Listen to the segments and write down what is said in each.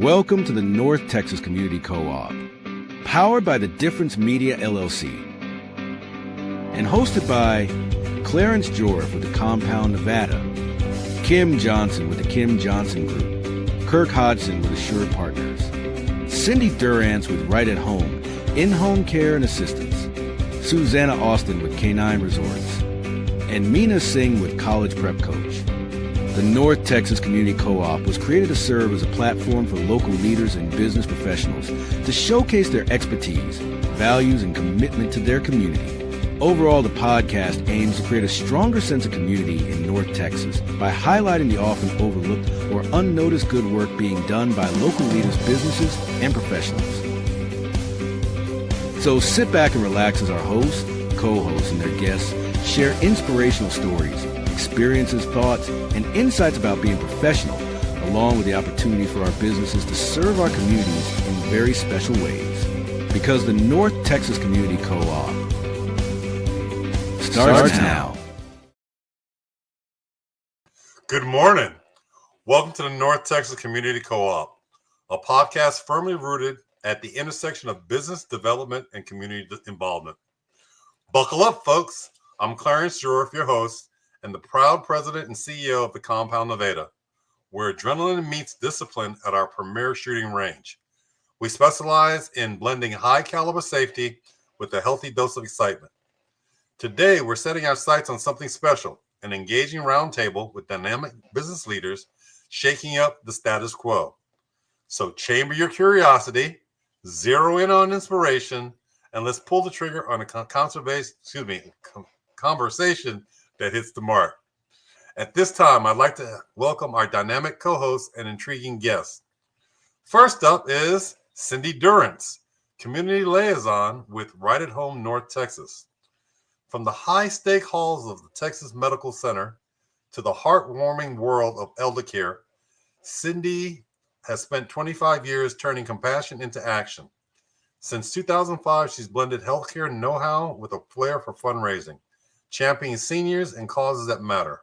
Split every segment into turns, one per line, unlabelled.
Welcome to the North Texas Community Co-Op, powered by the Difference Media LLC, and hosted by Clarence Jorif with the Compound Nevada, Kim Johnson with the Kim Johnson Group, Kirk Hodgson with Assured Partners, Cyndi Durrance with Right at Home, In-Home Care and Assistance, Susanna Austin with K9 Resorts, and Meena Singh with College Prep Coach. The North Texas Community Co-Op was created to serve as a platform for local leaders and business professionals to showcase their expertise, values, and commitment to their community. Overall, the podcast aims to create a stronger sense of community in North Texas by highlighting the often overlooked or unnoticed good work being done by local leaders, businesses, and professionals. So sit back and relax as our hosts, co-hosts, and their guests share inspirational stories, experiences, thoughts, and insights about being professional, along with the opportunity for our businesses to serve our communities in very special ways. Because the North Texas Community Co-Op starts now.
Good morning. Welcome to the North Texas Community Co-Op, a podcast firmly rooted at the intersection of business development and community involvement. Buckle up, folks. I'm Clarence Jorif, your host, and the proud president and CEO of the Compound Nevada, where adrenaline meets discipline at our premier shooting range. We specialize in blending high caliber safety with a healthy dose of excitement. Today, we're setting our sights on something special, an engaging roundtable with dynamic business leaders shaking up the status quo. So chamber your curiosity, zero in on inspiration, and let's pull the trigger on a conversation that hits the mark. At this time, I'd like to welcome our dynamic co-hosts and intriguing guests. First up is Cyndi Durrance, Community Liaison with Right at Home North Texas. From the high-stake halls of the Texas Medical Center to the heartwarming world of elder care, Cyndi has spent 25 years turning compassion into action. Since 2005, she's blended healthcare know-how with a flair for fundraising, championing seniors and causes that matter.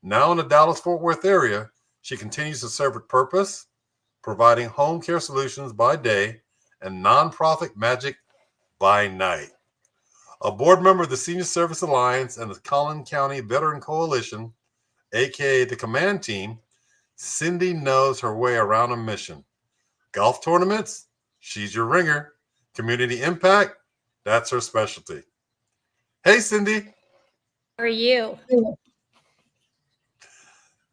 Now in the Dallas-Fort Worth area, she continues to serve with purpose, providing home care solutions by day and nonprofit magic by night. A board member of the Senior Service Alliance and the Collin County Veteran Coalition, aka the Command Team, Cyndi knows her way around a mission. Golf tournaments? She's your ringer. Community impact? That's her specialty. Hey, Cyndi.
How are you?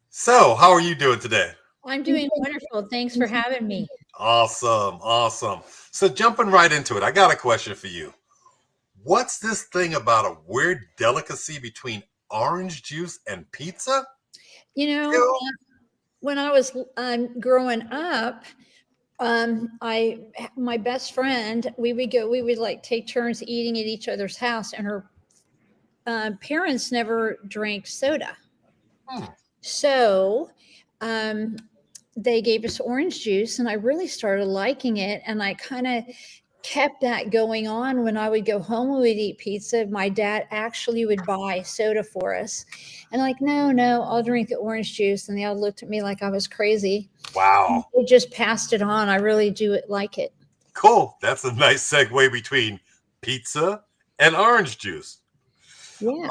So, how are you doing today?
I'm doing wonderful. Thanks for having me.
Awesome. So, jumping right into it, I got a question for you. What's this thing about a weird delicacy between orange juice and pizza?
When I was growing up, my best friend, we would like take turns eating at each other's house, and her parents never drank soda. So they gave us orange juice, and I really started liking it. And I kind of kept that going on. When I would go home, we would eat pizza. My dad actually would buy soda for us. And like, no, I'll drink the orange juice. And they all looked at me like I was crazy.
Wow.
They just passed it on. I really do like it.
Cool. That's a nice segue between pizza and orange juice.
Yeah.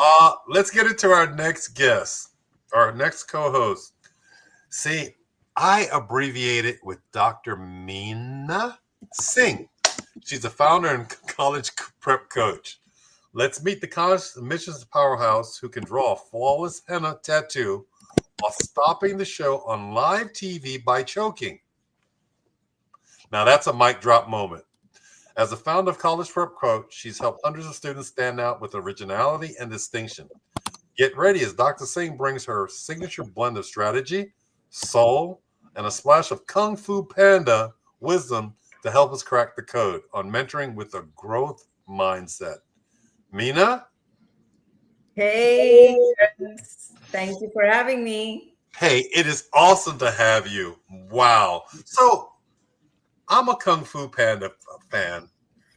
Let's get into our next guest, our next co-host. See, I abbreviate it with Dr. Meena Singh. She's a founder and college prep coach. Let's meet the college admissions powerhouse who can draw a flawless henna tattoo while stopping the show on live TV by choking. Now that's a mic drop moment. As a founder of College Prep Coach, she's helped hundreds of students stand out with originality and distinction. Get ready as Dr. Singh brings her signature blend of strategy, soul, and a splash of Kung Fu Panda wisdom to help us crack the code on mentoring with a growth mindset. Meena?
Hey, thank you for having me.
Hey, it is awesome to have you. Wow. So I'm a Kung Fu Panda fan.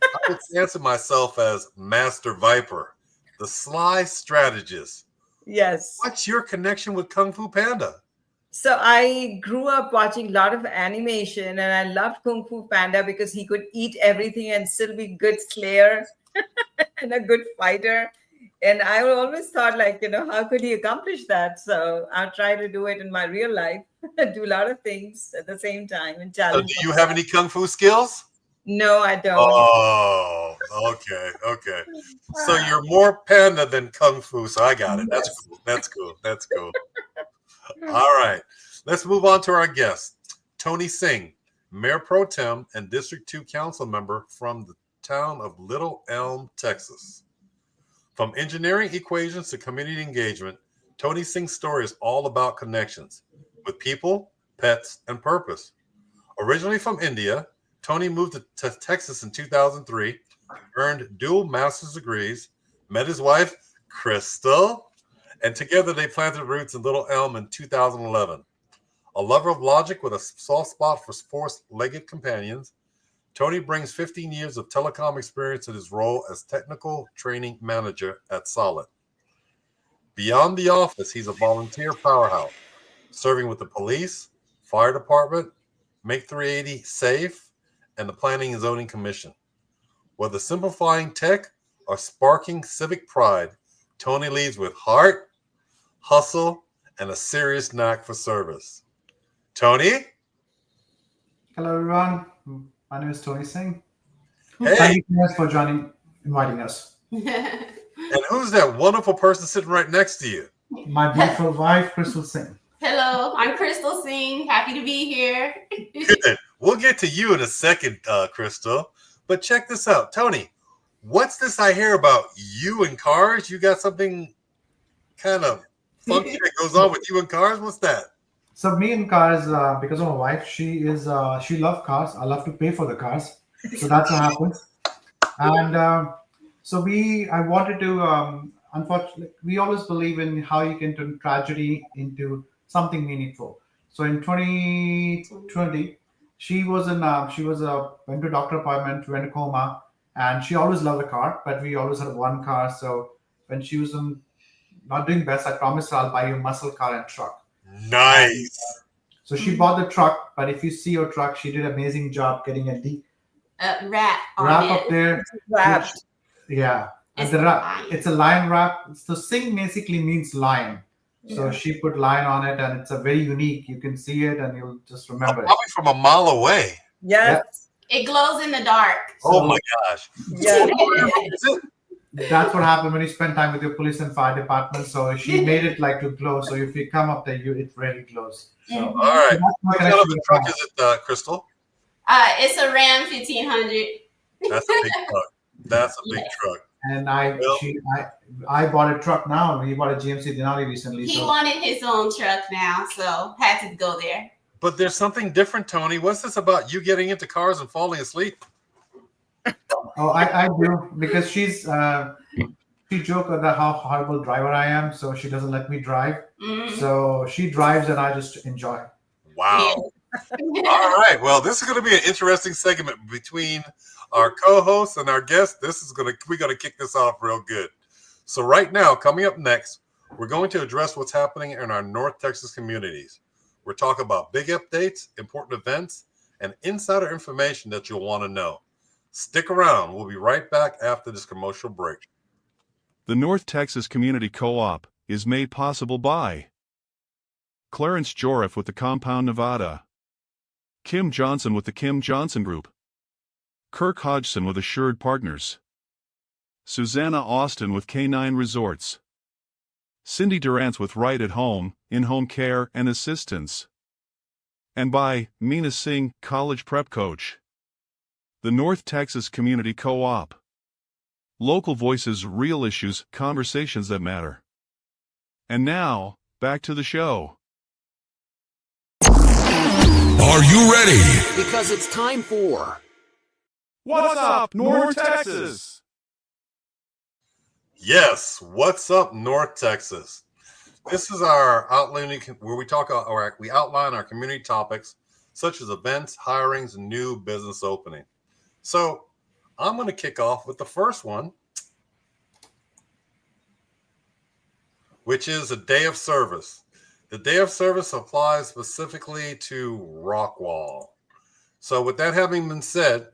I would answer myself as Master Viper, the sly strategist.
Yes.
What's your connection with Kung Fu Panda?
So I grew up watching a lot of animation, and I loved Kung Fu Panda because he could eat everything and still be good slayer and a good fighter. And I always thought, like, how could he accomplish that? So I'll try to do it in my real life, do a lot of things at the same time and
So do
challenge
you have
myself.
any kung fu skills?
No, I don't.
Oh, okay, okay. So you're more panda than kung fu. So I got it. That's
Yes.
cool. That's cool. That's cool. All right. Let's move on to our guest, Tony Singh, Mayor Pro Tem and District 2 Council Member from the town of Little Elm, Texas. From engineering equations to community engagement, Tony Singh's story is all about connections with people, pets, and purpose. Originally from India, Tony moved to Texas in 2003, earned dual master's degrees, met his wife, Crystal, and together they planted roots in Little Elm in 2011. A lover of logic with a soft spot for four-legged companions, Tony brings 15 years of telecom experience in his role as technical training manager at Solid. Beyond the office, he's a volunteer powerhouse, serving with the police, fire department, Make 380 Safe, and the Planning and Zoning Commission. Whether simplifying tech or sparking civic pride, Tony leads with heart, hustle, and a serious knack for service. Tony?
Hello, everyone. My name is Tony Singh.
Hey,
Thank you so much for inviting us.
and who's that wonderful person sitting right next to you?
My beautiful wife, Crystal Singh.
Hello, I'm Crystal Singh. Happy to be here.
Good. We'll get to you in a second, Crystal. But check this out. Tony, what's this I hear about you and cars? You got something kind of funky that goes on with you and cars? What's that?
So me and cars, because of my wife, she loves cars. I love to pay for the cars. So that's what happens. And I wanted to, unfortunately, we always believe in how you can turn tragedy into something meaningful. So in 2020, she was went to doctor appointment, went to coma, and she always loved a car, but we always had one car. So when she was not doing best, I promised her I'll buy you a muscle car and truck.
Nice.
So she bought the truck, but if you see her truck, she did an amazing job getting a
Wrap on
wrap
it.
up there.
Wrapped.
Yeah. And
It's
the
a
wrap,
lion.
it's a lion wrap. So Singh basically means lion. So
Yeah.
she put lion on it, and it's a very unique. You can see it, and you'll just remember it.
Probably from a mile away.
Yes.
It glows in the dark.
Oh my gosh.
Yeah.
Is it?
That's what happened when you spend time with your police and fire department. So she made it like to glow. So if you come up there, it really glows. So
All right.
that's my
What kind
connection
of a
with
truck
cars.
is it, Crystal?
It's a Ram 1500.
That's a big truck. That's a big
Yes.
truck.
And
Well-
I bought a truck now. We bought a GMC Denali recently.
He
So
wanted his own truck now, so had to go there.
But there's something different, Tony. What's this about you getting into cars and falling asleep?
I do because she joked about how horrible driver I am, so she doesn't let me drive.
Mhm.
So she drives and I just enjoy.
Wow.
Yeah.
All right. Well, this is going to be an interesting segment between our co-hosts and our guests. We're going to kick this off real good. So right now, coming up next, we're going to address what's happening in our North Texas communities. We're talking about big updates, important events, and insider information that you'll want to know. Stick around. We'll be right back after this commercial break.
The North Texas Community Co-Op is made possible by Clarence Jorif with the Compound Nevada, Kim Johnson with the Kim Johnson Group, Kirk Hodgson with Assured Partners, Susanna Austin with K9 Resorts, Cyndi Durrance with Right at Home, in-home care and assistance, and by Meena Singh, College Prep Coach. The North Texas Community Co-Op. Local voices, real issues, conversations that matter. And now, back to the show.
Are you ready?
Because it's time for
What's up, North Texas?
Yes. What's up, North Texas? This is our outlining where we outline our community topics such as events, hirings, and new business opening. So I'm going to kick off with the first one, which is a day of service. The day of service applies specifically to Rockwall. So with that having been said,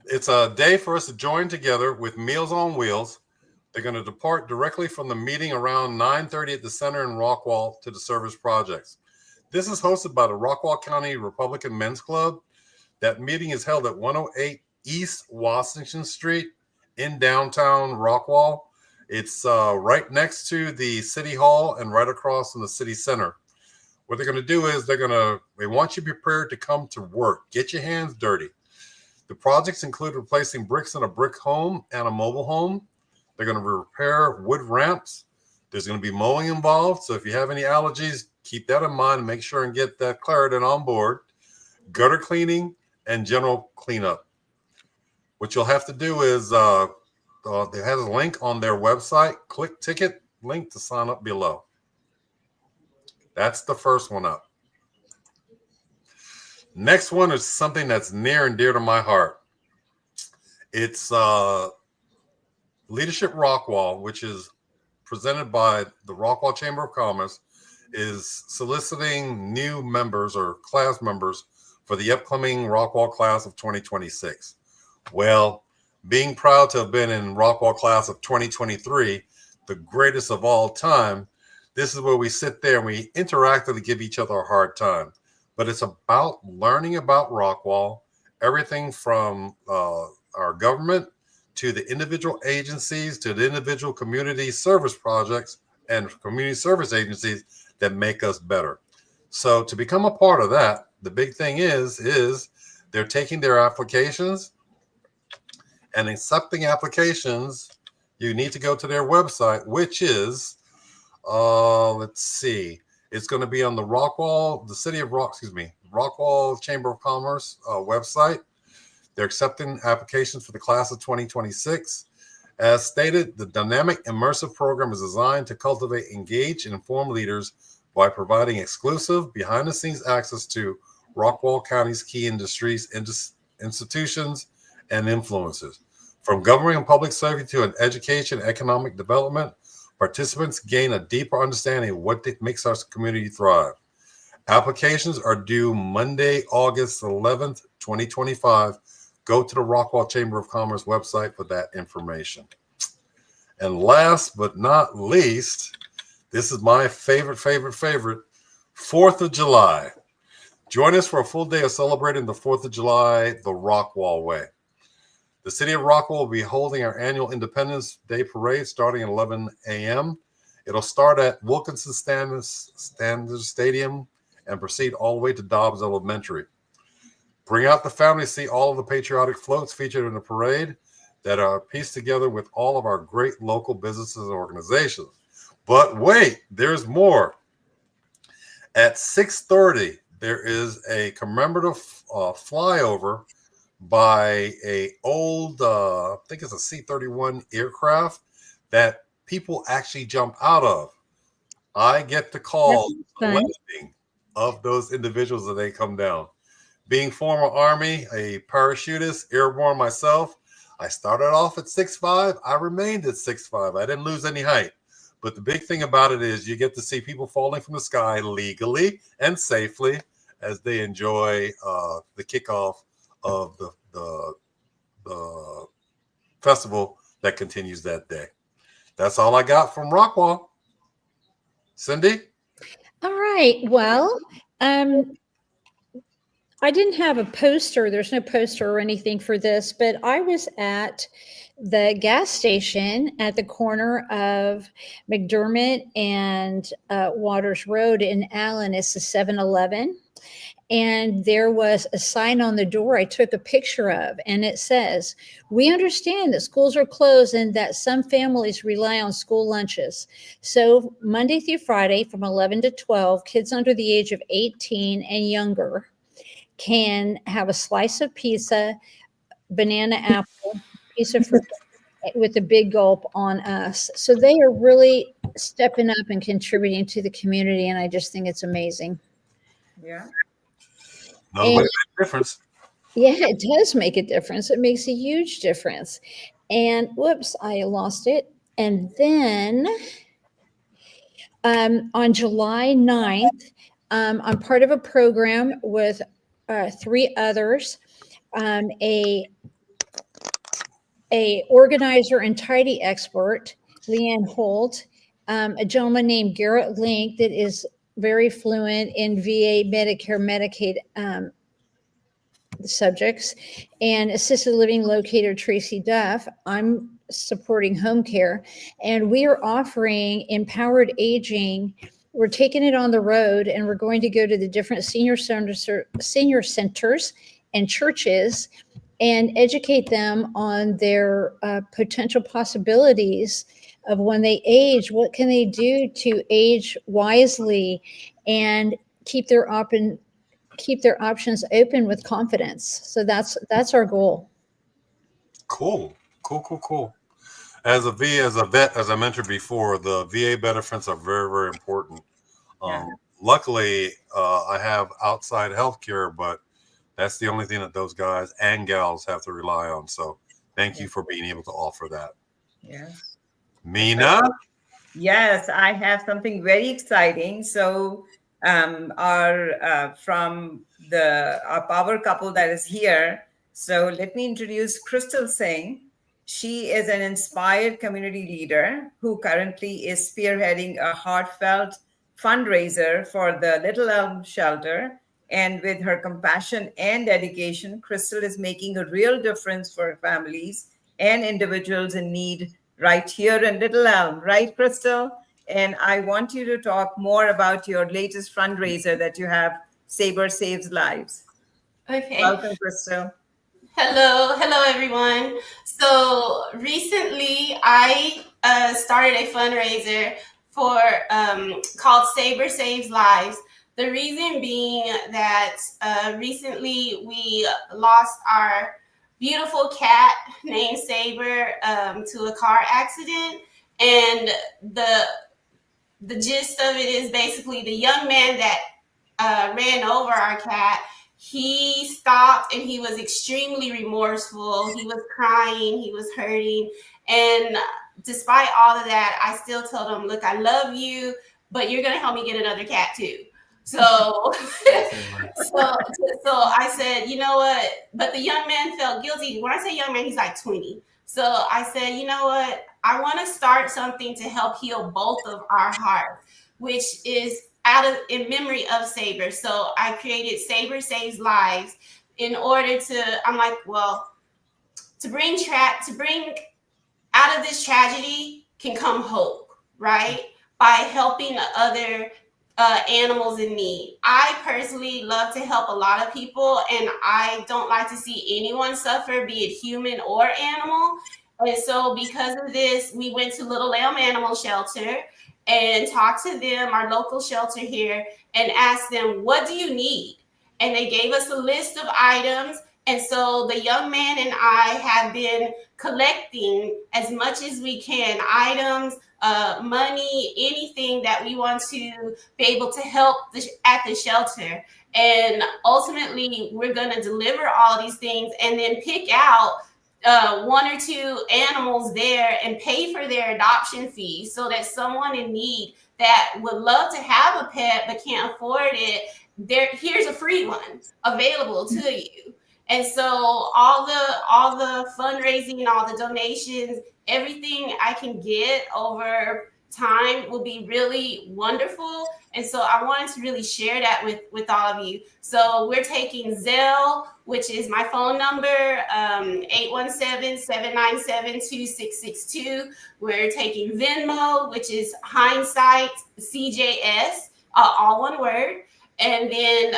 it's a day for us to join together with Meals on Wheels. They're going to depart directly from the meeting around 9:30 at the center in Rockwall to the service projects. This is hosted by the Rockwall County Republican Men's Club. That meeting is held at 108 East Washington Street in downtown Rockwall. It's right next to the City Hall and right across from the City Center. What they're going to do is they want you prepared to come to work. Get your hands dirty. The projects include replacing bricks in a brick home and a mobile home. They're going to repair wood ramps. There's going to be mowing involved. So if you have any allergies, keep that in mind and make sure and get that Claritin on board. Gutter cleaning and general cleanup. What you'll have to do is they have a link on their website. Click ticket link to sign up below. That's the first one up. Next one is something that's near and dear to my heart. It's Leadership Rockwall, which is presented by the Rockwall Chamber of Commerce, is soliciting new members or class members for the upcoming Rockwall class of 2026. Well, being proud to have been in Rockwall class of 2023, the greatest of all time, this is where we sit there and we interactively give each other a hard time. But it's about learning about Rockwall, everything from our government to the individual agencies to the individual community service projects and community service agencies that make us better. So to become a part of that, the big thing is they're taking their applications and accepting applications. You need to go to their website, which is, let's see, it's going to be on the Rockwall Chamber of Commerce website. They're accepting applications for the class of 2026. As stated, the dynamic immersive program is designed to cultivate, engage, and inform leaders by providing exclusive, behind-the-scenes access to Rockwall County's key industries, institutions, and influencers. From government and public safety to education and economic development, participants gain a deeper understanding of what makes our community thrive. Applications are due Monday, August 11th, 2025. Go to the Rockwall Chamber of Commerce website for that information. And last but not least, this is my favorite, 4th of July. Join us for a full day of celebrating the 4th of July the Rockwall way. The city of Rockwall will be holding our annual Independence Day Parade starting at 11 a.m. It'll start at Wilkinson Standard Stadium and proceed all the way to Dobbs Elementary. Bring out the family to see all of the patriotic floats featured in the parade that are pieced together with all of our great local businesses and organizations. But wait, there's more. At 6:30, there is a commemorative flyover by a old, I think it's a C-31 aircraft that people actually jump out of. I get the call landing of those individuals as they come down. Being former Army, a parachutist, airborne myself, I started off at 6'5". I remained at 6'5". I didn't lose any height. But the big thing about it is you get to see people falling from the sky legally and safely as they enjoy the kickoff of the festival that continues that day. That's all I got from Rockwall. Cyndi?
All right. Well, I didn't have a poster. There's no poster or anything for this, but I was at the gas station at the corner of McDermott and Waters Road in Allen. It's a 7-Eleven. And there was a sign on the door I took a picture of, and it says, "We understand that schools are closed and that some families rely on school lunches. So Monday through Friday from 11 to 12, kids under the age of 18 and younger can have a slice of pizza, banana apple, piece of fruit with a big gulp on us." So they are really stepping up and contributing to the community, and I just think it's amazing.
Yeah.
No way to make a difference.
Yeah, it does make a difference. It makes a huge difference. And whoops, I lost it. And then On July 9th, I'm part of a program with 3 others, a organizer and tidy expert, Leanne Holt, a gentleman named Garrett Link that is very fluent in VA, Medicare, Medicaid subjects, and assisted living locator Tracy Duff. I'm supporting home care, and we are offering empowered aging. We're taking it on the road, and we're going to go to the different senior centers and churches and educate them on their potential possibilities of when they age. What can they do to age wisely and keep their options open with confidence? So that's our goal.
Cool. As a vet, as I mentioned before, the VA benefits are very, very important. Luckily, I have outside health care, but that's the only thing that those guys and gals have to rely on. So thank you for being able to offer that.
Yes.
Meena?
Yes, I have something very exciting. So from our power couple that is here. So let me introduce Crystal Singh. She is an inspired community leader who currently is spearheading a heartfelt fundraiser for the Little Elm Shelter. And with her compassion and dedication, Crystal is making a real difference for families and individuals in need right here in Little Elm. Right, Crystal? And I want you to talk more about your latest fundraiser that you have, Saber Saves Lives.
Okay.
Welcome, Crystal.
Hello, everyone. So recently, I started a fundraiser for called Saber Saves Lives. The reason being that recently we lost our beautiful cat named Saber to a car accident, and the gist of it is basically the young man that ran over our cat. He stopped and he was extremely remorseful. He was crying, he was hurting. And despite all of that, I still told him, look, I love you, but you're going to help me get another cat too. So, so I said, you know what? But the young man felt guilty. When I say young man, he's like 20. So I said, you know what? I want to start something to help heal both of our hearts, which is in memory of Saber. So I created Saber Saves Lives in order to, I'm like, well, to bring out of this tragedy can come hope, right? By helping other animals in need. I personally love to help a lot of people, and I don't like to see anyone suffer, be it human or animal. And so because of this, we went to Little Lamb Animal Shelter and talked to them, our local shelter here, and asked them, what do you need? And they gave us a list of items. And so the young man and I have been collecting as much as we can, items, money, anything that we want to be able to help at the shelter. And ultimately, we're going to deliver all these things and then pick out 1 or 2 animals there and pay for their adoption fees, so that someone in need that would love to have a pet but can't afford it, here's a free one available to you. And so all the fundraising, all the donations, everything I can get over time will be really wonderful. And so I wanted to really share that with all of you. So we're taking Zelle, which is my phone number, 817-797-2662. We're taking Venmo, which is Hindsight CJS, all one word. And then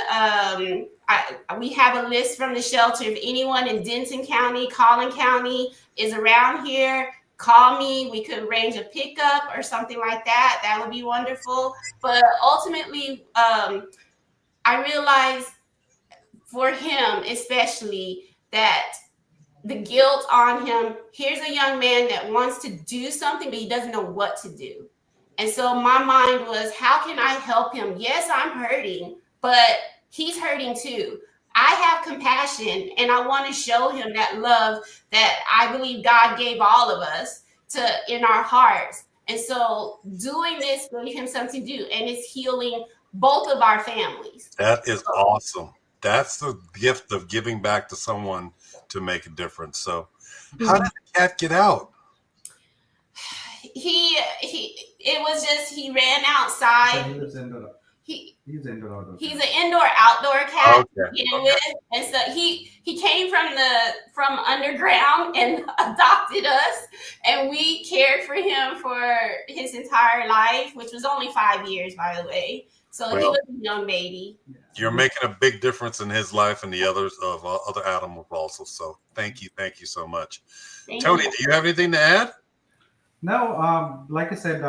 we have a list from the shelter. If anyone in Denton County, Collin County is around here, call me. We could arrange a pickup or something like that. That would be wonderful. But ultimately, I realized for him especially that the guilt on him, here's a young man that wants to do something, but he doesn't know what to do. And so my mind was, how can I help him? Yes, I'm hurting, but he's hurting too. I have compassion, and I want to show him that love that I believe God gave all of us in our hearts. And so doing this gave him something to do, and it's healing both of our families.
That is awesome. That's the gift of giving back to someone to make a difference. So how did the cat get out?
It was just, he ran outside.
He lives indoor.
He's
indoor outdoor.
He's an indoor-outdoor cat
Okay,
to begin with, and so he came from underground and adopted us, and we cared for him for his entire life, which was only 5 years, by the way. So he was a young baby.
You're making a big difference in his life and the others of other animals also. So thank you so much. Tony, do you have anything to add?
No, like I said,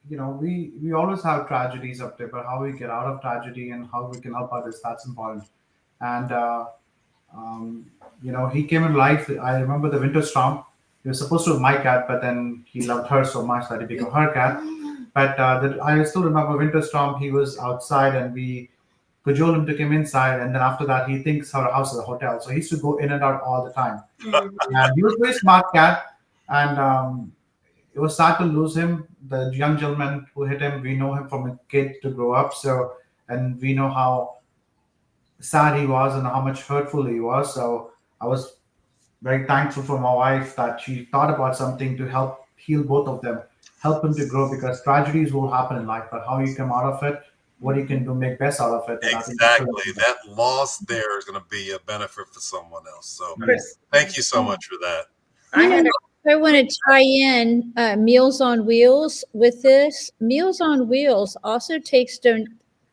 we always have tragedies up there, but how we get out of tragedy and how we can help others, that's important. And he came in life. I remember the winter storm. He was supposed to be my cat, but then he loved her so much that he became her cat. But I still remember winter storm. He was outside, and we cajoled him to come inside. And then after that, he thinks our house is a hotel, so he used to go in and out all the time. And he was a very smart cat, and it was sad to lose him. The young gentleman who hit him, we know him from a kid to grow up. So, and we know how sad he was and how much hurtful he was. So I was very thankful for my wife that she thought about something to help heal both of them, help him to grow, because tragedies will happen in life, but how you come out of it, what you can do, make best out of it.
Exactly. That loss there is going to be a benefit for someone else. So thank you so much for that.
I want to tie in Meals on Wheels with this. Meals on Wheels also takes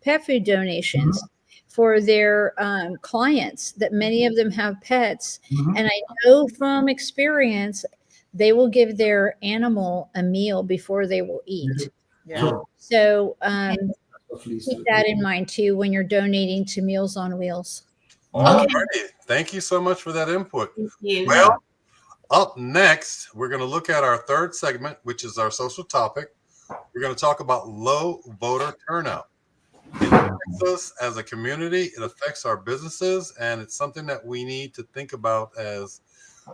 pet food donations for their clients, that many of them have pets. And I know from experience, they will give their animal a meal before they will eat. So keep that in mind too when you're donating to Meals on Wheels.
All right. Thank you so much for that input.
Thank you.
Well, up next, we're going to look at our third segment, which is our social topic. We're going to talk about low voter turnout. It affects us as a community. It affects our businesses, and it's something that we need to think about. As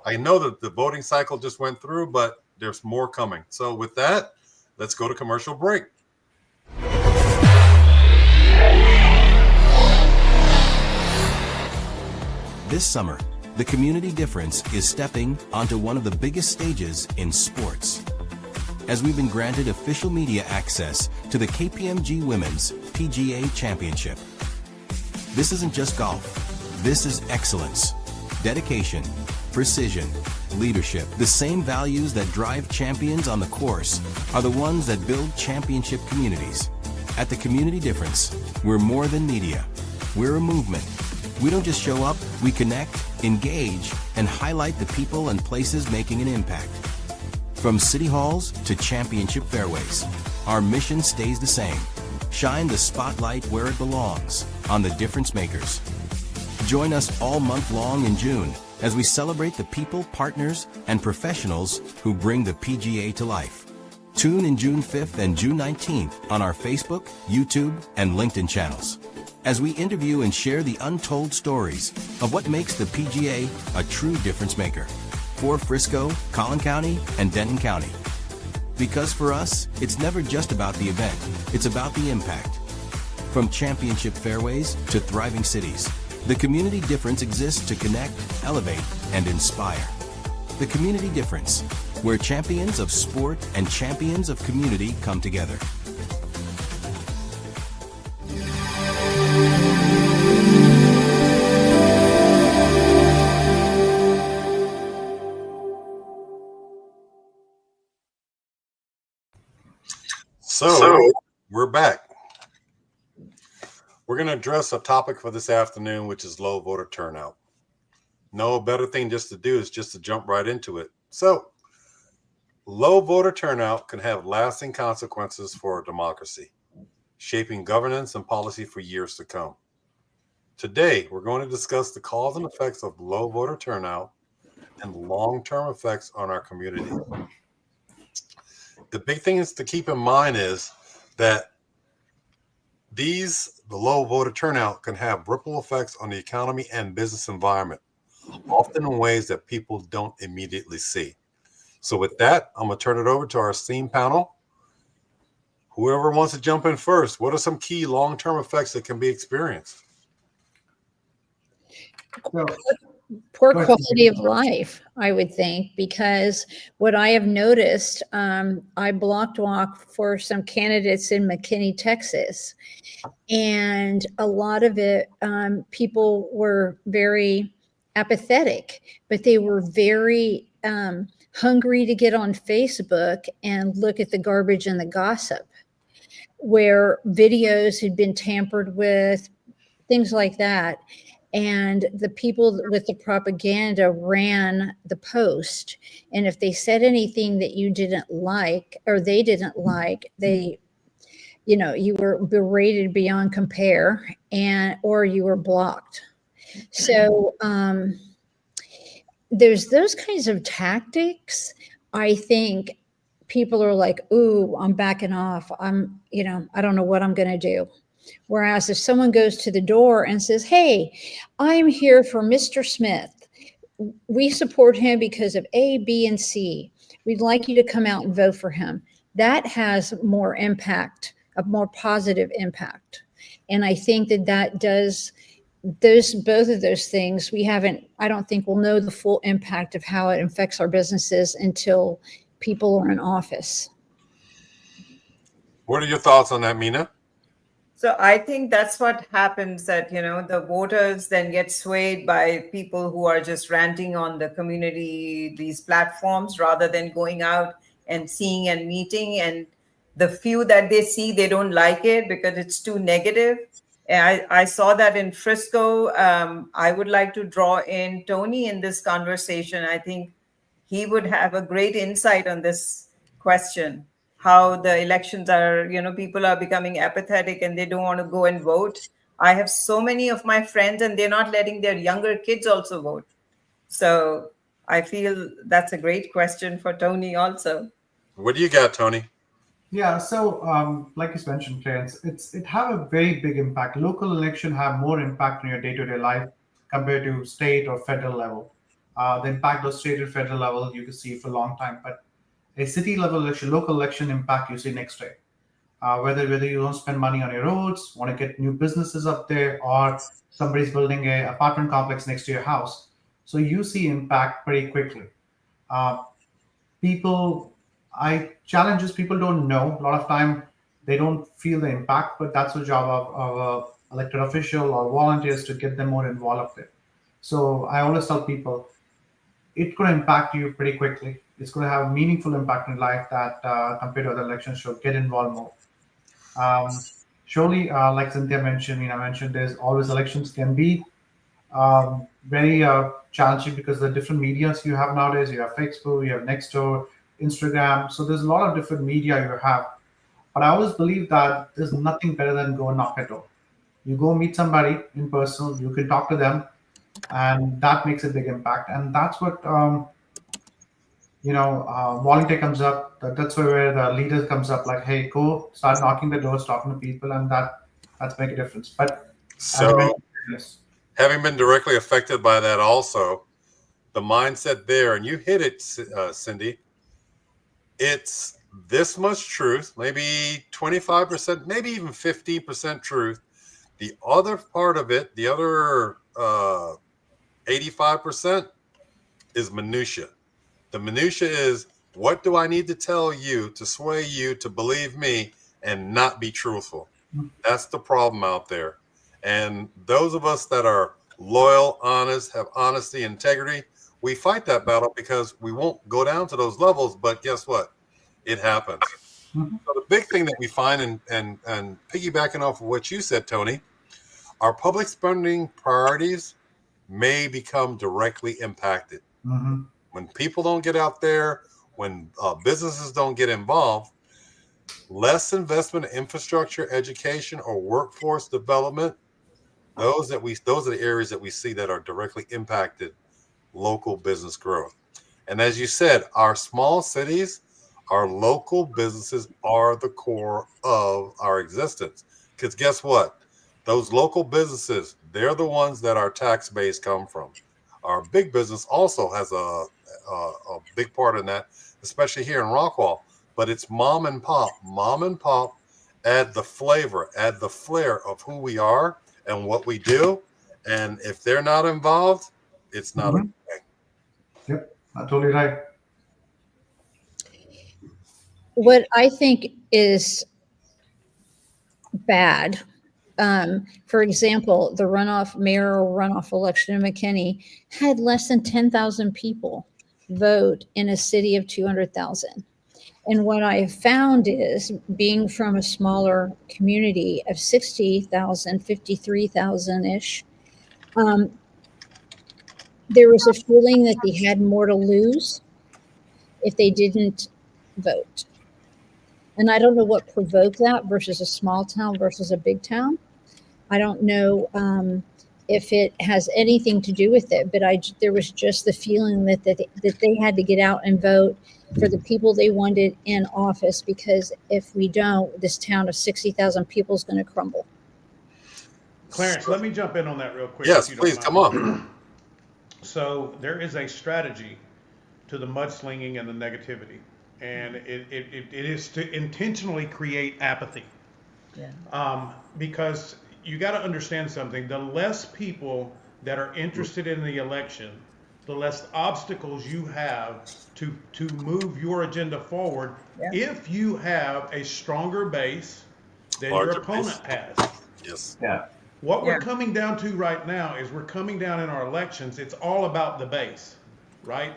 I know that the voting cycle just went through, but there's more coming. So with that, let's go to commercial break.
This summer, the Community Difference is stepping onto one of the biggest stages in sports, as we've been granted official media access to the KPMG Women's PGA Championship. This isn't just golf. This is excellence, dedication, precision, leadership. The same values that drive champions on the course are the ones that build championship communities. At the Community Difference, we're more than media. We're a movement. We don't just show up, we connect, engage, and highlight the people and places making an impact. From city halls to championship fairways, our mission stays the same. Shine the spotlight where it belongs, on the difference makers. Join us all month long in June as we celebrate the people, partners, and professionals who bring the PGA to life. Tune in June 5th and June 19th on our Facebook, YouTube, and LinkedIn channels, as we interview and share the untold stories of what makes the PGA a true difference maker for Frisco, Collin County, and Denton County. Because for us, it's never just about the event, it's about the impact. From championship fairways to thriving cities, the Community Difference exists to connect, elevate, and inspire. The Community Difference, where champions of sport and champions of community come together.
So we're back. We're going to address a topic for this afternoon, which is low voter turnout. No better thing just to do is just to jump right into it. So low voter turnout can have lasting consequences for our democracy, shaping governance and policy for years to come. Today, we're going to discuss the cause and effects of low voter turnout and long-term effects on our community. The big thing is to keep in mind is that the low voter turnout can have ripple effects on the economy and business environment, often in ways that people don't immediately see. So with that, I'm going to turn it over to our esteemed panel. Whoever wants to jump in first, what are some key long-term effects that can be experienced?
So,
Poor
go ahead,
quality
Cynthia.
of life, I would think, because what I have noticed, I blocked walk for some candidates in McKinney, Texas, and a lot of it, people were very apathetic, but they were very hungry to get on Facebook and look at the garbage and the gossip, where videos had been tampered with, things like that. And the people with the propaganda ran the post. And if they said anything that you didn't like or they didn't like, you were berated beyond compare, or you were blocked. So there's those kinds of tactics. I think people are like, ooh, I'm backing off. I don't know what I'm going to do. Whereas if someone goes to the door and says, hey, I'm here for Mr. Smith. We support him because of A, B, and C. We'd like you to come out and vote for him. That has more impact, a more positive impact. And I think that does both of those things. I don't think we'll know the full impact of how it affects our businesses until people are in office.
What are your thoughts on that, Meena?
So I think that's what happens, that, the voters then get swayed by people who are just ranting on the community, these platforms, rather than going out and seeing and meeting. And the few that they see, they don't like it because it's too negative. And I saw that in Frisco. I would like to draw in Tony in this conversation. I think he would have a great insight on this question, how the elections are, people are becoming apathetic and they don't want to go and vote. I have so many of my friends and they're not letting their younger kids also vote. So I feel that's a great question for Tony also.
What do you got, Tony?
Yeah, so like you mentioned, Clarence, it have a very big impact. Local election have more impact on your day-to-day life compared to state or federal level. The impact of state and federal level you can see for a long time, but a city level election, local election impact you see next day. Whether you don't spend money on your roads, want to get new businesses up there, or somebody's building a apartment complex next to your house, so you see impact pretty quickly. Uh, people I challenges people don't know a lot of time, they don't feel the impact, but that's the job of a elected official or volunteers to get them more involved up there. So I always tell people it's going to impact you pretty quickly. It's going to have a meaningful impact in life that compared to other elections, so get involved more. Surely, like Cynthia mentioned, mentioned, there's always elections can be very challenging because the different medias you have nowadays. You have Facebook, you have Nextdoor, Instagram. So there's a lot of different media you have. But I always believe that there's nothing better than go knock a door. You go meet somebody in person, you can talk to them, and that makes a big impact. And that's what volunteer comes up. That's where the leader comes up. Like, hey, go start knocking the doors, talking to people, and that's make a difference. But as I
So,
mentioned, yes.
having been directly affected by that also, the mindset there, and you hit it, Cyndi, it's this much truth, maybe 25%, maybe even 50% truth. The other part of it, the other 85% is minutia. The minutia is, what do I need to tell you to sway you to believe me and not be truthful? That's the problem out there. And those of us that are loyal, honest, have honesty, integrity, we fight that battle because we won't go down to those levels. But guess what? It happens. So the big thing that we find, and piggybacking off of what you said, Tony, our public spending priorities may become directly impacted.
Mm-hmm.
When people don't get out there, when businesses don't get involved, less investment in infrastructure, education, or workforce development, those are the areas that we see that are directly impacted local business growth. And as you said, our small cities, our local businesses are the core of our existence. Because guess what? Those local businesses, they're the ones that our tax base come from. Our big business also has a big part in that. especially here in Rockwall. But it's mom and pop. Mom and pop add the flavor, add the flair of who we are and what we do. And if they're not involved, it's not a thing.
Yep, totally right.
What I think is bad, for example, the mayoral runoff election in McKinney had less than 10,000 people vote in a city of 200,000. And what I have found is, being from a smaller community of 60,000, 53,000-ish, there was a feeling that they had more to lose if they didn't vote. And I don't know what provoked that versus a small town versus a big town. I don't know if it has anything to do with it, but there was just the feeling that they had to get out and vote for the people they wanted in office, because if we don't, this town of 60,000 people is going to crumble.
Clarence, let me jump in on that real quick.
Yes, please, come on.
So there is a strategy to the mudslinging and the negativity, and it is to intentionally create apathy. Yeah. Because you got to understand something. The less people that are interested in the election, the less obstacles you have to move your agenda forward. Yeah. If you have a stronger base than your opponent has.
Yes.
Yeah. What we're coming down to right now is we're coming down in our elections. It's all about the base, right?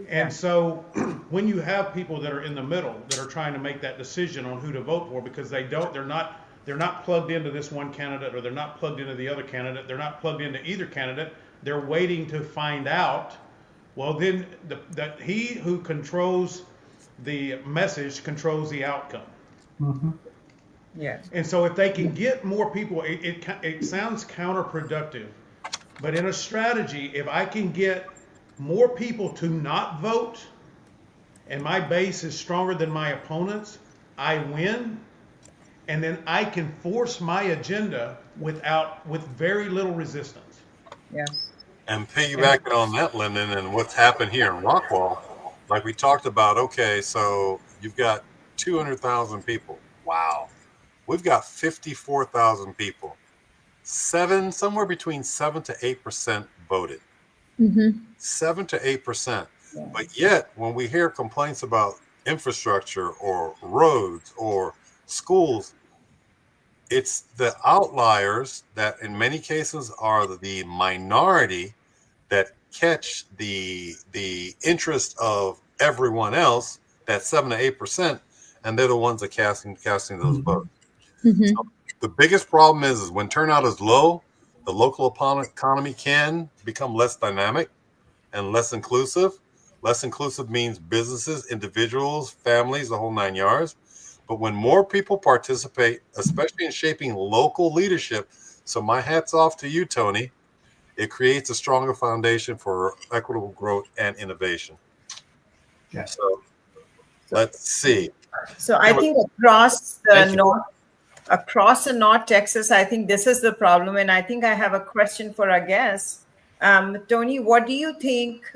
And so when you have people that are in the middle that are trying to make that decision on who to vote for, because they're not plugged into this one candidate, or they're not plugged into the other candidate, they're not plugged into either candidate, they're waiting to find out. Well, then he who controls the message controls the outcome. Mm-hmm. Yeah. And so if they can get more people, it sounds counterproductive, but in a strategy, if I can get more people to not vote and my base is stronger than my opponents, I win. And then I can force my agenda with very little resistance. Yeah.
And piggybacking on that, Lyndon, and what's happened here in Rockwall, like we talked about, okay, so you've got 200,000 people. Wow. We've got 54,000 people. Somewhere between 7 to 8% voted. Mm-hmm. 7 to 8%. Yeah. But yet, when we hear complaints about infrastructure or roads or schools, it's the outliers that in many cases are the minority that catch the interest of everyone else, that 7 to 8%, and they're the ones that casting those votes. Mm-hmm. So the biggest problem is when turnout is low, the local economy can become less dynamic and less inclusive. Less inclusive means businesses, individuals, families, the whole 9 yards. But when more people participate, especially in shaping local leadership, so my hat's off to you, Tony, it creates a stronger foundation for equitable growth and innovation. Yeah. So let's see.
So I think across North Texas, I think this is the problem. And I think I have a question for our guests. Tony, what do you think,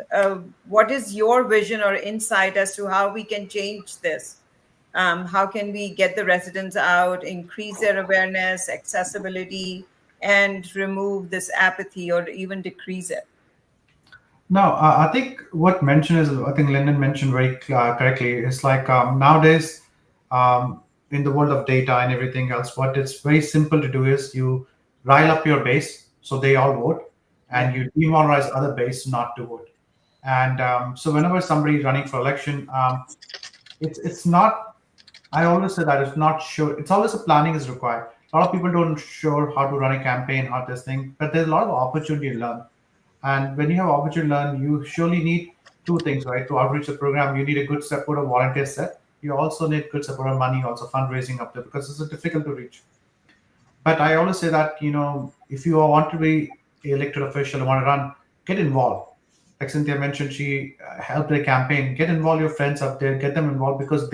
what is your vision or insight as to how we can change this? How can we get the residents out, increase their awareness, accessibility, and remove this apathy or even decrease it?
No, I think what mentioned is, I think Lyndon mentioned very correctly. It's like nowadays, in the world of data and everything else, what it's very simple to do is you rile up your base so they all vote, and you demoralize other base not to vote. And so whenever somebody is running for election, it's not. I always say that it's not sure. It's always a planning is required. A lot of people don't sure how to run a campaign, how this thing, but there's a lot of opportunity to learn. And when you have opportunity to learn, you surely need two things, right? To outreach the program, you need a good support of volunteer set. You also need good support of money, also fundraising up there, because it's difficult to reach. But I always say that, if you want to be an elected official and want to run, get involved. Like Cynthia mentioned, she helped the campaign. Get involved your friends up there, get them involved, because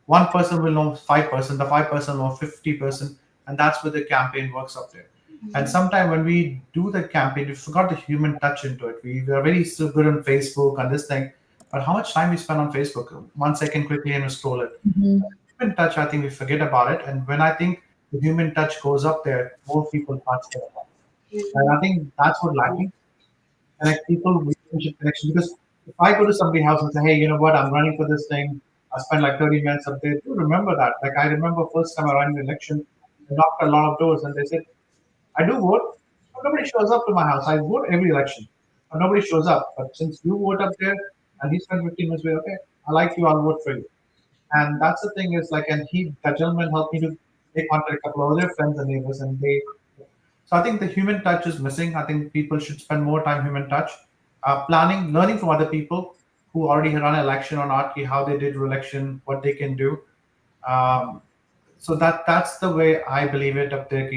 one person will know 5%, the 5% will know 50%, and that's where the campaign works up there. Mm-hmm. And sometimes when we do the campaign, we forgot the human touch into it. We are very so good on Facebook and this thing, but how much time we spend on Facebook? 1 second quickly and we scroll it.
Mhm.
Human touch, I think we forget about it. And when I think the human touch goes up there, more people participate. And I think that's what lacking. Connect people, relationship connection. Because if I go to somebody's house and say, hey, you know what, I'm running for this thing, I spent like 30 minutes up there, do remember that. Like I remember first time I ran an election, I knocked a lot of doors and they said, I do vote, but nobody shows up to my house. I vote every election, but nobody shows up. But since you vote up there and he spent 15 minutes with, okay, I like you, I'll vote for you. And that's the thing is like, and that gentleman helped me to make contact a couple of other friends and neighbors, and so I think the human touch is missing. I think people should spend more time human touch, planning, learning from other people who already run an election or not, how they did election, what they can do. So that's the way I believe it up there.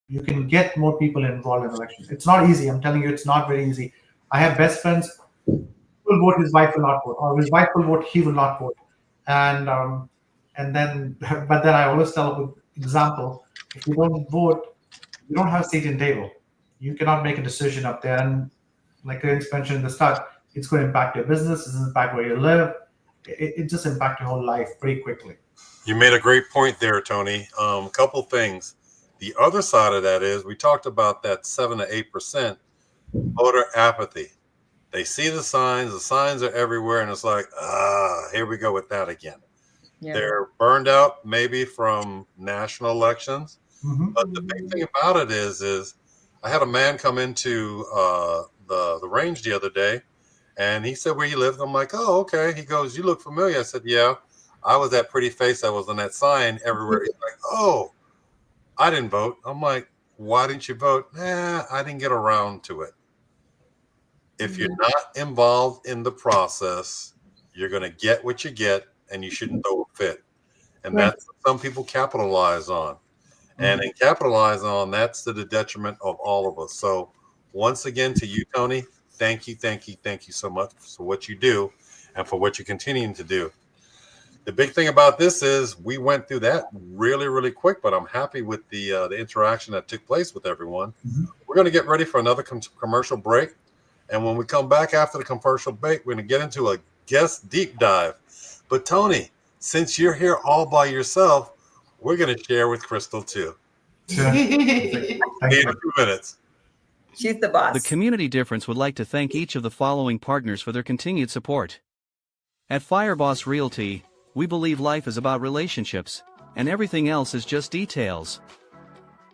You can get more people involved in elections. It's not easy. I'm telling you, it's not very easy. I have best friends who will vote, his wife will not vote, or his wife will vote, he will not vote. And then, but then I always tell an example, if you don't vote, you don't have a seat in table. You cannot make a decision up there. And like Clarence mentioned in the start, it's going to impact your business, it's going to impact where you live. It just impacts your whole life pretty quickly.
You made a great point there, Tony. A couple things. The other side of that is we talked about that 7 to 8% voter apathy. They see the signs are everywhere, and it's like, here we go with that again. Yeah. They're burned out maybe from national elections. Mm-hmm. But the big thing about it is I had a man come into the range the other day, and he said where he lived. I'm like, oh, okay. He goes, you look familiar. I said, yeah, I was that pretty face that was on that sign everywhere. He's like, oh, I didn't vote. I'm like, why didn't you vote? I didn't get around to it. If you're not involved in the process, you're going to get what you get, and you shouldn't throw a fit. And that's what some people capitalize on. And in capitalizing on, that's to the detriment of all of us. So once again, to you, Tony, thank you so much for what you do and for what you're continuing to do. The big thing about this is we went through that really, really quick, but I'm happy with the interaction that took place with everyone. Mm-hmm. We're going to get ready for another commercial break. And when we come back after the commercial break, we're going to get into a guest deep dive. But Tony, since you're here all by yourself, we're going to share with Crystal too.
Sure.
In a few minutes.
She's the boss.
The Community Difference would like to thank each of the following partners for their continued support. At Fireboss Realty, we believe life is about relationships, and everything else is just details.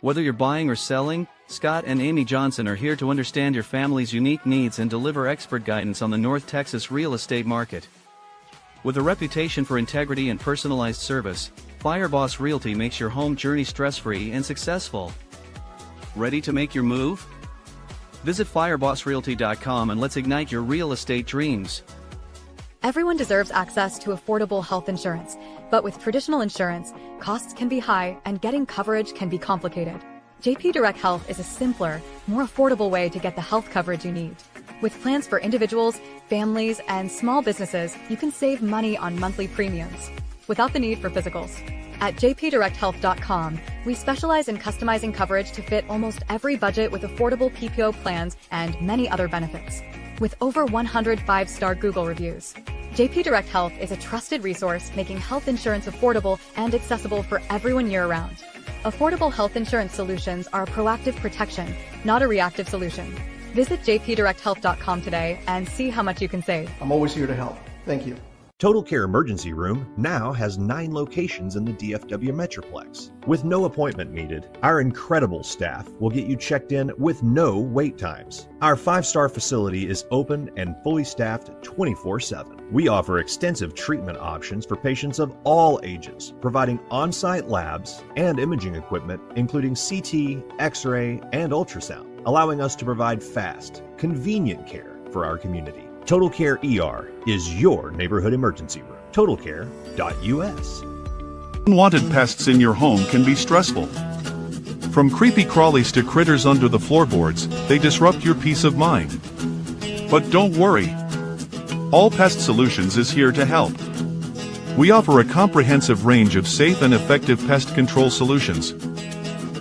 Whether you're buying or selling, Scott and Amy Johnson are here to understand your family's unique needs and deliver expert guidance on the North Texas real estate market. With a reputation for integrity and personalized service, Fireboss Realty makes your home journey stress-free and successful. Ready to make your move? Visit firebossrealty.com and let's ignite your real estate dreams.
Everyone deserves access to affordable health insurance, but with traditional insurance, costs can be high and getting coverage can be complicated. JP Direct Health is a simpler, more affordable way to get the health coverage you need. With plans for individuals, families, and small businesses, you can save money on monthly premiums without the need for physicals. At jpdirecthealth.com, we specialize in customizing coverage to fit almost every budget with affordable PPO plans and many other benefits. With over 100 5-star Google reviews, JP Direct Health is a trusted resource making health insurance affordable and accessible for everyone year-round. Affordable health insurance solutions are a proactive protection, not a reactive solution. Visit jpdirecthealth.com today and see how much you can save.
I'm always here to help. Thank you.
Total Care Emergency Room now has 9 locations in the DFW Metroplex. With no appointment needed, our incredible staff will get you checked in with no wait times. Our 5-star facility is open and fully staffed 24/7. We offer extensive treatment options for patients of all ages, providing on-site labs and imaging equipment, including CT, X-ray, and ultrasound, allowing us to provide fast, convenient care for our community. Total Care ER is your neighborhood emergency room. TotalCare.us.
Unwanted pests in your home can be stressful. From creepy crawlies to critters under the floorboards, they disrupt your peace of mind. But don't worry. All Pest Solutions is here to help. We offer a comprehensive range of safe and effective pest control solutions.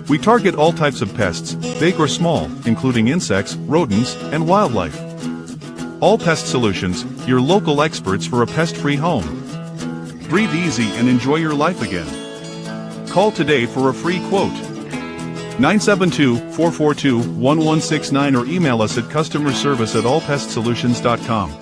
We target all types of pests, big or small, including insects, rodents, and wildlife. All Pest Solutions, your local experts for a pest-free home. Breathe easy and enjoy your life again. Call today for a free quote. 972-442-1169 or email us at customerservice@allpestsolutions.com.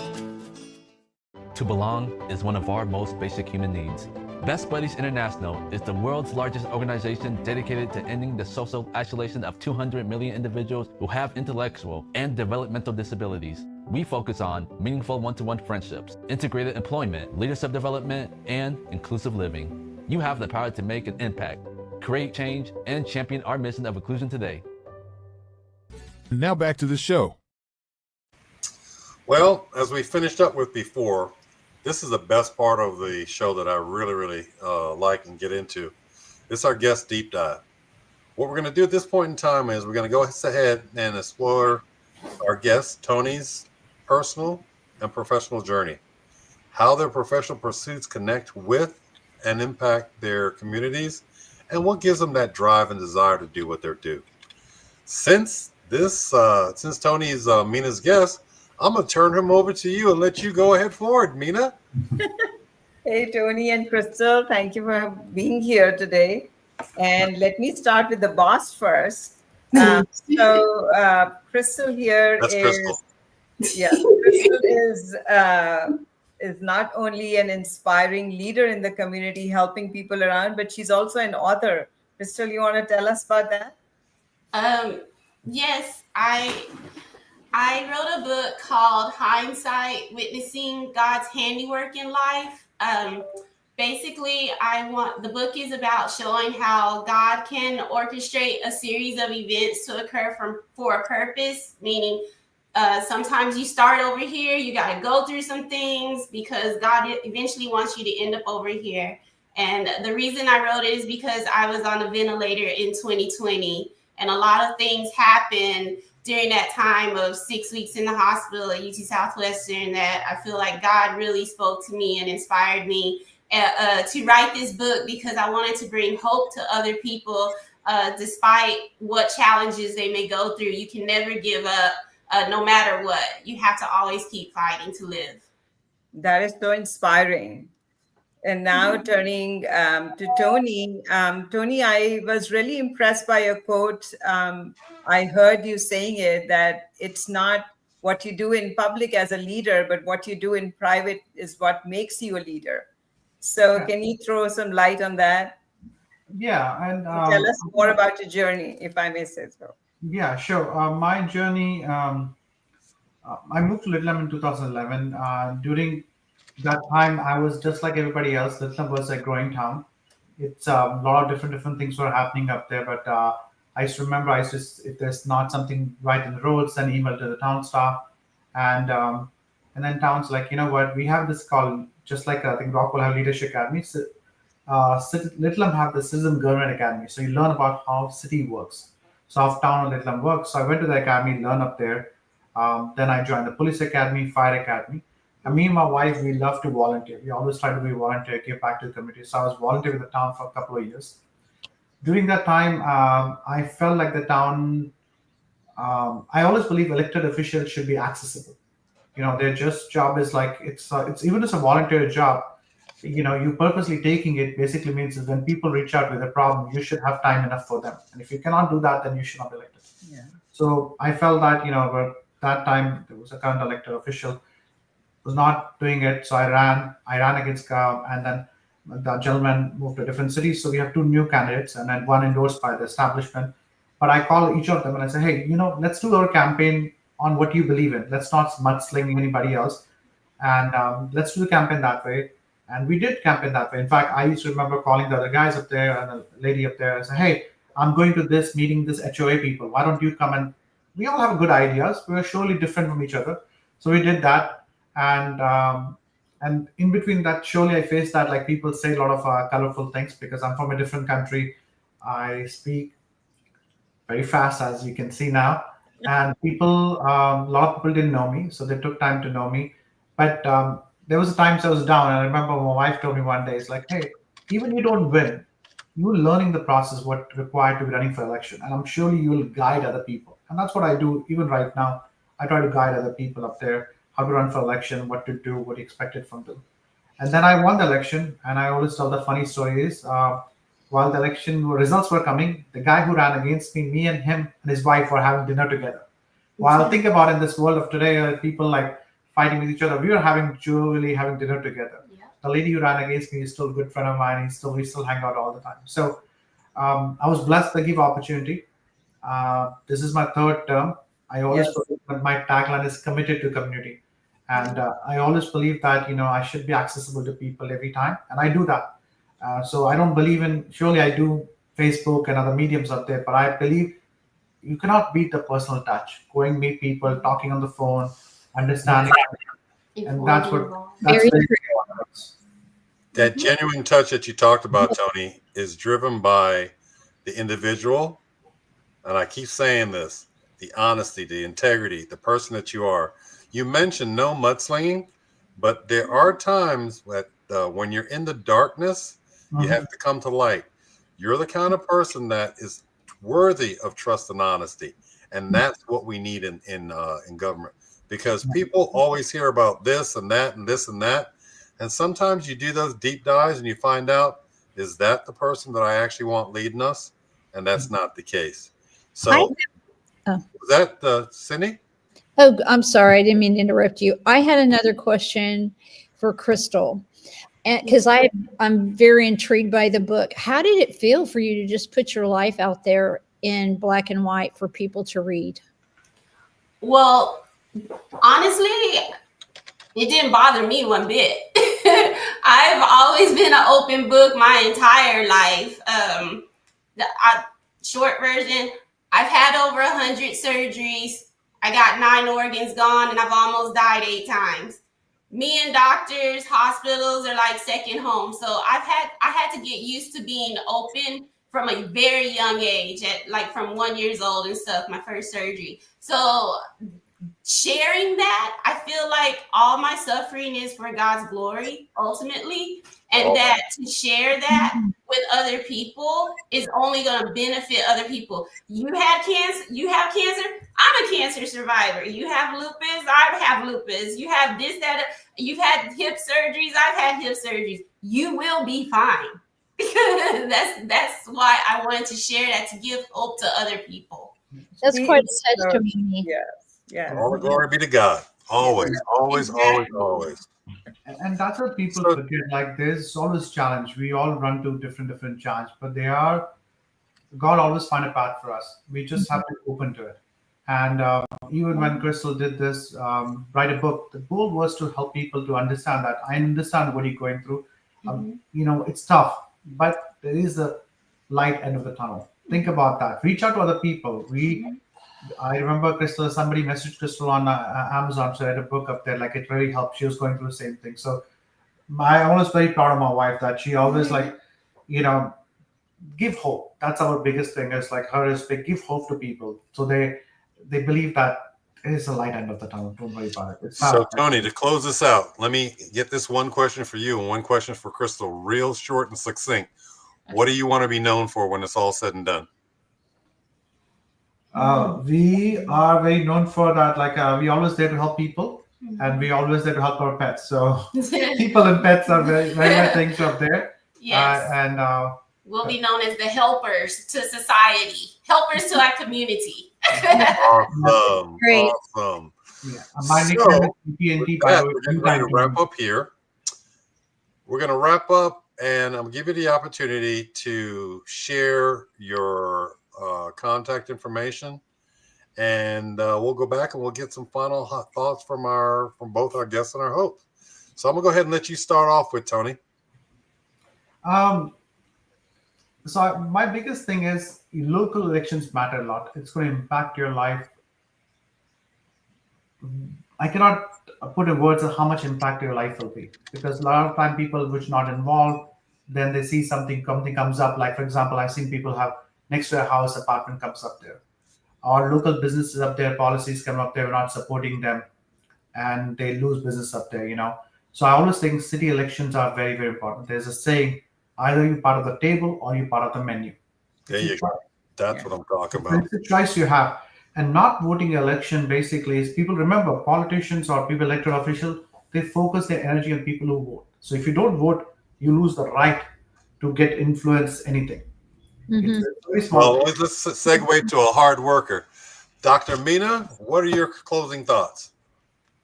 To belong is one of our most basic human needs. Best Buddies International is the world's largest organization dedicated to ending the social isolation of 200 million individuals who have intellectual and developmental disabilities. We focus on meaningful one-to-one friendships, integrated employment, leadership development, and inclusive living. You have the power to make an impact, create change, and champion our mission of inclusion today.
Now back to the show.
Well, as we finished up with before, this is the best part of the show that I really like and get into. It's our guest deep dive. What we're going to do at this point in time is we're going to go ahead and explore our guest Tony's personal and professional journey, how their professional pursuits connect with and impact their communities, and what gives them that drive and desire to do what they do. Since Tony is Meena's guest, I'm going to turn him over to you and let you go ahead forward, Meena.
Hey, Tony and Crystal, thank you for being here today. And let me start with the boss first. Crystal here
That's Crystal.
Crystal is not only an inspiring leader in the community, helping people around, but she's also an author. Crystal, you want to tell us about that?
Yes, I wrote a book called Hindsight: Witnessing God's Handiwork in Life. Basically, the book is about showing how God can orchestrate a series of events to occur for a purpose, meaning sometimes you start over here, you got to go through some things because God eventually wants you to end up over here. And the reason I wrote it is because I was on a ventilator in 2020, and a lot of things happened during that time of 6 weeks in the hospital at UT Southwestern that I feel like God really spoke to me and inspired me to write this book, because I wanted to bring hope to other people despite what challenges they may go through. You can never give up no matter what. You have to always keep fighting to live.
That is so inspiring. And now turning to Tony. Tony, I was really impressed by your quote. I heard you saying it, that it's not what you do in public as a leader, but what you do in private is what makes you a leader. So can you throw some light on that?
Yeah. And
tell us more about your journey, if I may say so.
Yeah, sure. My journey, I moved to Littleham in 2011. During that time, I was just like everybody else. Littleham was a growing town. It's a lot of different things were happening up there. But I used to remember, if there's not something right in the roads, send email to the town staff. And then towns like, you know what, we have this called, just like I think Rockwell have Leadership Academy. So, Littleham have the Citizen Government Academy. So you learn about how city works. So how town of Littleham works. So I went to the academy, learn up there. Then I joined the police academy, fire academy. And me and my wife, we love to volunteer. We always try to be volunteer, give back to the community. So I was volunteering with the town for a couple of years. During that time, I felt like the town, I always believe elected officials should be accessible. You know, their just job is like, it's even as a volunteer job, you know, you purposely taking it basically means that when people reach out with a problem, you should have time enough for them. And if you cannot do that, then you should not be elected.
Yeah.
So I felt that, you know, but that time there was a current elected official was not doing it. So I ran against and then the gentleman moved to a different city. So we have two new candidates and then one endorsed by the establishment. But I call each of them and I say, hey, you know, let's do our campaign on what you believe in. Let's not mudsling anybody else. And let's do the campaign that way. And we did campaign that way. In fact, I used to remember calling the other guys up there and the lady up there and say, hey, I'm going to this meeting, this HOA people. Why don't you come? And we all have good ideas. We're surely different from each other. So we did that. And in between that, surely I faced that, like people say a lot of colorful things because I'm from a different country. I speak very fast, as you can see now. And people, a lot of people didn't know me. So they took time to know me. But there was a time I was down. And I remember my wife told me one day, it's like, hey, even you don't win, you're learning the process, what required to be running for election. And I'm surely you will guide other people. And that's what I do even right now. I try to guide other people up there, how to run for election, what to do, what expected from them. And then I won the election, and I always tell the funny story is while the election results were coming, the guy who ran against me, and him and his wife were having dinner together. While think about in this world of today, people like fighting with each other, we were jovially having dinner together. Yeah. The lady who ran against me is still a good friend of mine. We still hang out all the time. So I was blessed to give opportunity. This is my third term. I always believe that my tagline is committed to community. And I always believe that, I should be accessible to people every time. And I do that. So I don't believe surely I do Facebook and other mediums out there, but I believe you cannot beat the personal touch. Going meet people, talking on the phone, understanding. And that's very important.
That genuine touch that you talked about, Tony, is driven by the individual. And I keep saying this, the honesty, the integrity, the person that you are. You mentioned no mudslinging, but there are times that when you're in the darkness, you have to come to light. You're the kind of person that is worthy of trust and honesty. And that's what we need in government, because people always hear about this and that and this and that. And sometimes you do those deep dives and you find out, is that the person that I actually want leading us? And that's not the case. So was that Cyndi?
Oh, I'm sorry. I didn't mean to interrupt you. I had another question for Crystal, because I'm very intrigued by the book. How did it feel for you to just put your life out there in black and white for people to read?
Well, honestly, it didn't bother me one bit. I've always been an open book my entire life. Short version, I've had over 100 surgeries. I got 9 organs gone, and I've almost died 8 times. Me and doctors, hospitals are like second home. So I had to get used to being open from a very young age, at like from 1 year old and stuff, my first surgery. So sharing that, I feel like all my suffering is for God's glory ultimately, and that to share that with other people is only going to benefit other people. You have cancer, I'm a cancer survivor. You have lupus, I have lupus. You have this, that, you've had hip surgeries, I've had hip surgeries. You will be fine. That's why I wanted to share that, to give hope to other people.
That's quite a testimony.
Yeah.
All the glory be to God. Always, always, always, always.
And that's what people forget. Like, there's always challenge. We all run to different challenge, but God always find a path for us. We just have to be open to it. And even when Crystal did this, write a book, the goal was to help people to understand that I understand what you're going through. It's tough, but there is a light end of the tunnel. Think about that. Reach out to other people. I remember Crystal, somebody messaged Crystal on Amazon, so I had a book up there. Like, it really helped. She was going through the same thing. So I'm always very proud of my wife that she always give hope. That's our biggest thing. Is like her is give hope to people, so they believe that it is a light end of the tunnel. Don't worry about it.
So Tony, to close this out, let me get this one question for you and one question for Crystal, real short and succinct. What do you want to be known for when it's all said and done?
We are very known for that. Like, we always there to help people, and we always there to help our pets. So people and pets are very things up there.
Yes.
And
we'll be known as the helpers to society, helpers to our community.
Awesome.
Great.
Awesome.
Yeah.
So, we're getting ready to wrap up here. We're going to wrap up, and I'm going to give you the opportunity to share your contact information, and we'll go back and we'll get some final thoughts from both our guests and our host. So I'm gonna go ahead and let you start off with Tony.
So my biggest thing is local elections matter a lot. It's going to impact your life. I cannot put in words of how much impact your life will be, because a lot of time people which not involved, then they see something comes up. Like, for example, I've seen people have next to a house, apartment comes up there, or local businesses up there, policies come up there, we're not supporting them, and they lose business up there, So I always think city elections are very, very important. There's a saying, either you're part of the table or you're part of the menu.
There you go. That's what I'm talking about.
It's a choice you have. And not voting election basically is, people remember, politicians or people elected officials, they focus their energy on people who vote. So if you don't vote, you lose the right to get influence anything. It's a very small.
Well, let's segue to a hard worker. Dr. Meena, what are your closing thoughts?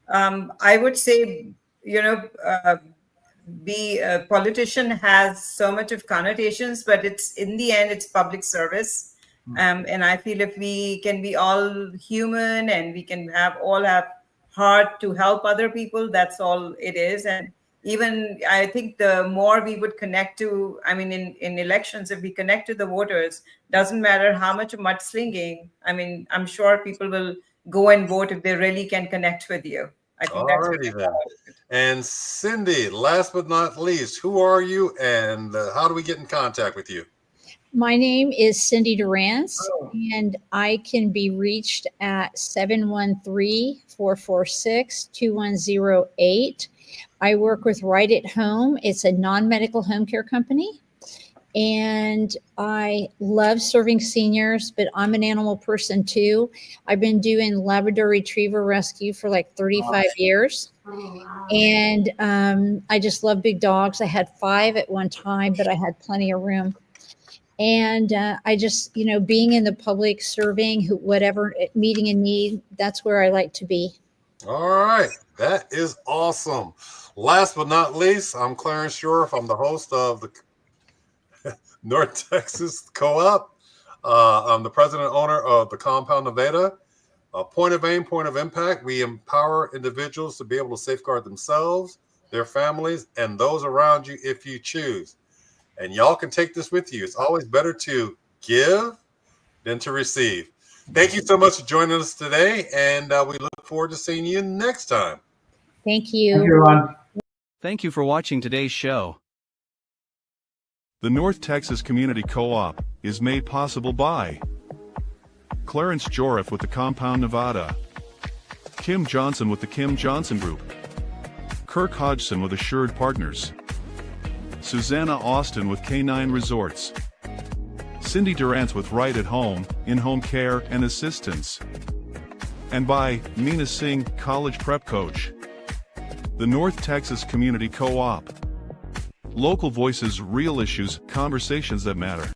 I would say, be a politician has so much of connotations, but it's in the end, it's public service. And I feel if we can be all human and we can all have heart to help other people, that's all it is. And even I think the more we would connect to, in elections, if we connect to the voters, doesn't matter how much mudslinging. I'm sure people will go and vote if they really can connect with you. I think
Alrighty then. And Cyndi, last but not least, who are you and how do we get in contact with you?
My name is Cyndi Durrance, and I can be reached at 713-446-2108. I work with Right at Home. It's a non-medical home care company. And I love serving seniors, but I'm an animal person too. I've been doing Labrador Retriever rescue for like 35 years. And I just love big dogs. I had 5 at one time, but I had plenty of room. And I just, being in the public, serving whatever meeting in need, that's where I like to be.
All right. That is awesome. Last but not least, I'm Clarence Jorif. I'm the host of the North Texas Co-op. I'm the president and owner of the Compound Nevada. Point of aim, point of impact. We empower individuals to be able to safeguard themselves, their families, and those around you if you choose. And y'all can take this with you. It's always better to give than to receive. Thank you so much for joining us today, and we look forward to seeing you next time.
Thank you.
Thank you, everyone.
Thank you for watching today's show.
The North Texas Community Co-op is made possible by Clarence Jorif with the Compound Nevada, Kim Johnson with the Kim Johnson Group, Kirk Hodgson with Assured Partners, Susanna Austin with K9 Resorts, Cyndi Durrance with Right at Home, in-home care and assistance, and by Meena Singh, college prep coach. The North Texas Community Co-op. Local voices, real issues, conversations that matter.